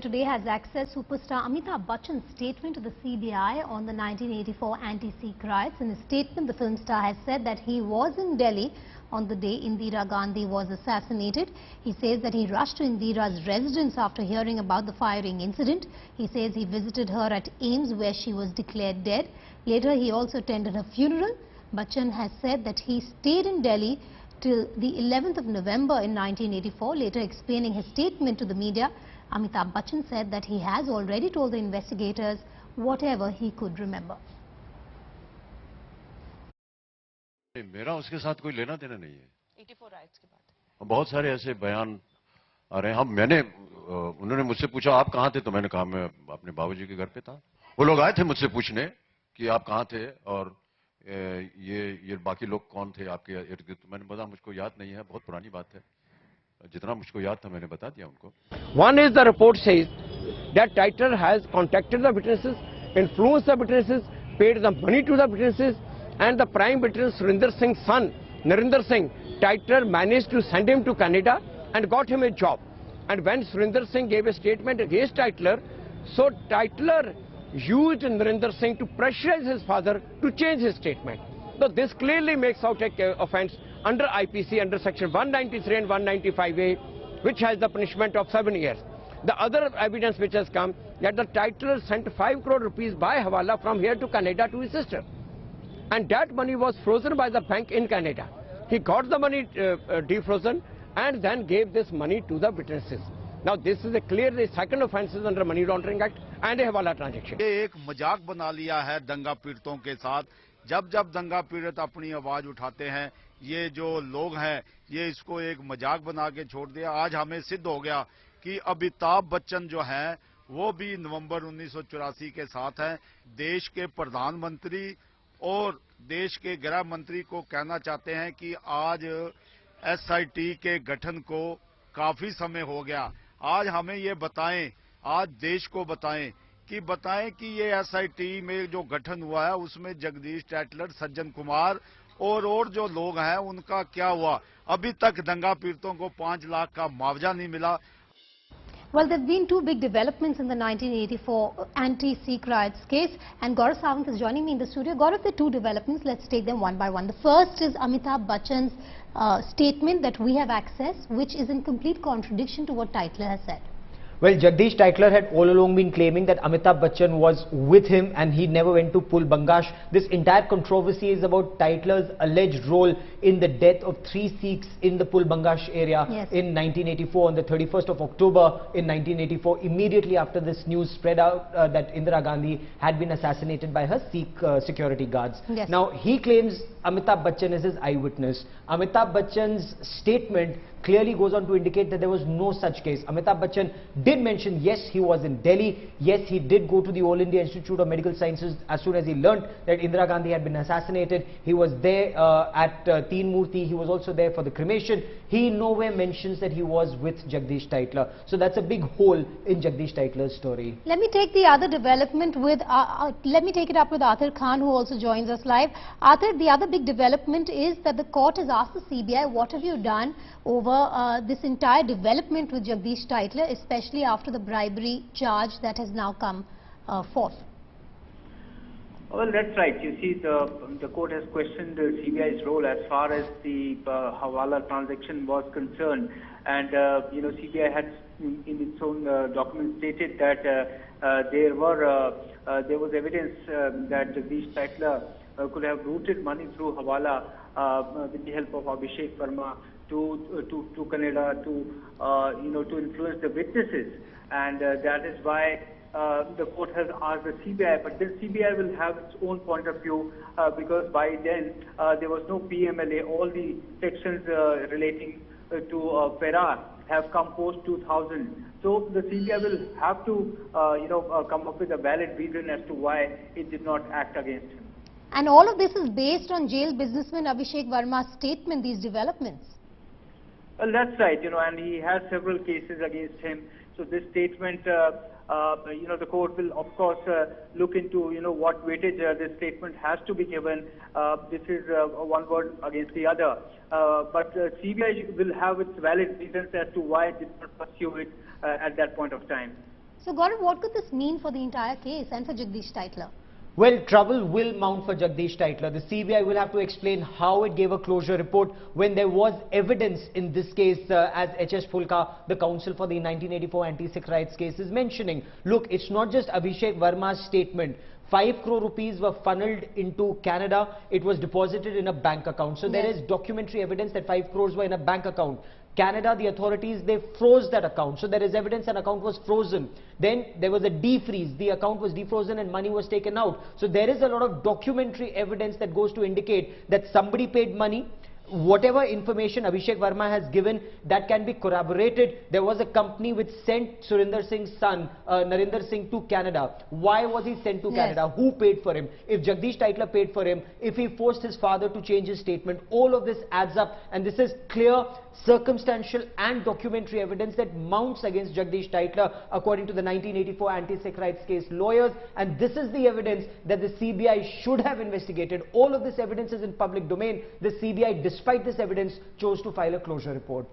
Today has accessed superstar Amitabh Bachchan's statement to the CBI on the 1984 anti-Sikh riots. In his statement, the film star has said that he was in Delhi on the day Indira Gandhi was assassinated. He says that he rushed to Indira's residence after hearing about the firing incident. He says he visited her at AIIMS where she was declared dead. Later, he also attended her funeral. Bachchan has said that he stayed in Delhi till the 11th of November in 1984. Later explaining his statement to the media, Amitabh Bachchan said that he has already told the investigators whatever he could remember. मेरा उसके साथ कोई लेना देना नहीं है। 84 rights के बाद बहुत सारे ऐसे बयान आ रहे हैं। उन्होंने मुझसे पूछा आप कहाँ थे, तो मैंने कहा मैं अपने बाबूजी के घर पे था। वो लोग आए थे मुझसे पूछने कि आप कहाँ थे और ये बाकी लोग कौन थे आपके इर्द गिर्द। मैंने बताया मुझको याद नहीं है, बहुत पुरानी बात है। जितना मुझको याद था मैंने बता दिया उनको। One is the report says that Titler has contacted the witnesses, influenced the witnesses, paid the money to the witnesses, and the prime witness Surinder Singh's son, Narinder Singh, Titler managed to send him to Canada and got him a job. And when Surinder Singh gave a statement against Titler, so Titler used Narinder Singh to pressurize his father to change his statement. So this clearly makes out an offence under IPC under section 193 and 195A, which has the punishment of 7 years. The other evidence which has come that the Titler sent 5 crore rupees by Hawala from here to Canada to his sister. And that money was frozen by the bank in Canada. He got the money defrozen and then gave this money to the witnesses. Now this is a clearly second offences under Money Laundering Act and a Hawala transaction. ये एक मजाक बना लिया है दंगा पीड़ितों के साथ। जब जब दंगा पीड़ित अपनी आवाज उठाते हैं, ये जो लोग हैं ये इसको एक मजाक बना के छोड़ दिया। आज हमें सिद्ध हो गया कि अमिताभ बच्चन जो हैं वो भी नवंबर 1984 के साथ हैं। देश के प्रधानमंत्री और देश के गृह मंत्री को कहना चाहते हैं कि आज एसआईटी के गठन को काफी समय हो गया। आज हमें ये बताएं, आज देश को बताएं कि ये एसआईटी में जो गठन हुआ है उसमें जगदीश टाइटलर, सज्जन कुमार और जो लोग हैं उनका क्या हुआ। अभी तक दंगा पीड़ितों को 5 लाख का मुआवजा नहीं मिला। Well, there have been two big developments in the 1984 anti-Sikh riots case, and Gaurav Sawant is joining me in the studio. Gaurav, the two developments, let's take them one by one. The first is Amitabh Bachchan's statement that we have access, which is in complete contradiction to what Titler has said. Well, Jagdish Titler had all along been claiming that Amitabh Bachchan was with him and he never went to Pul Bangash. This entire controversy is about Titler's alleged role in the death of 3 Sikhs in the Pul Bangash area in 1984, on the 31st of October in 1984, immediately after this news spread out that Indira Gandhi had been assassinated by her Sikh security guards. Yes. Now, he claims Amitabh Bachchan is his eyewitness. Amitabh Bachchan's statement clearly goes on to indicate that there was no such case. Amitabh Bachchan did mention, yes, he was in Delhi. Yes, he did go to the All India Institute of Medical Sciences as soon as he learnt that Indira Gandhi had been assassinated. He was there at Teen Murti. He was also there for the cremation. He nowhere mentions that he was with Jagdish Titler. So that's a big hole in Jagdish Titler's story. Let me take the other development with, let me take it up with Arthur Khan, who also joins us live. Arthur, the other big development is that the court has asked the CBI, what have you done over this entire development with Jagdish Titler, especially after the bribery charge that has now come forth? Well, that's right. You see, the court has questioned the CBI's role as far as the Hawala transaction was concerned, and CBI had in its own document stated that there was evidence that Jagdish Titler could have routed money through Hawala with the help of Abhishek Verma to Canada to influence the witnesses, and that is why the court has asked the CBI. But then CBI will have its own point of view because by then there was no PMLA. All the sections relating to Ferrar have come post 2000. So the CBI will have to come up with a valid reason as to why it did not act against him. And all of this is based on jail businessman Abhishek Verma's statement, these developments. Well, that's right, and he has several cases against him. So this statement, the court will of course look into, what weightage this statement has to be given. This is one word against the other. But CBI will have its valid reasons as to why it did not pursue it at that point of time. So Gaurav, what could this mean for the entire case and for Jagdish Tytler? Well, trouble will mount for Jagdish Tytler. The CBI will have to explain how it gave a closure report when there was evidence in this case, as H.S. Phulka, the counsel for the 1984 anti-Sikh riots case, is mentioning. Look, it's not just Abhishek Verma's statement. 5 crore rupees were funneled into Canada. It was deposited in a bank account. So there is documentary evidence that 5 crores were in a bank account. Canada, the authorities, they froze that account. So there is evidence an account was frozen. Then there was a defreeze. The account was defrozen and money was taken out. So there is a lot of documentary evidence that goes to indicate that somebody paid money. Whatever information Abhishek Verma has given, that can be corroborated. There was a company which sent Surinder Singh's son, Narinder Singh, to Canada. Why was he sent to Canada? Who paid for him? If Jagdish Tytler paid for him, if he forced his father to change his statement, all of this adds up. And this is clear, circumstantial and documentary evidence that mounts against Jagdish Tytler, according to the 1984 anti-Sikh rights case lawyers. And this is the evidence that the CBI should have investigated. All of this evidence is in public domain. The CBI, despite this evidence, chose to file a closure report.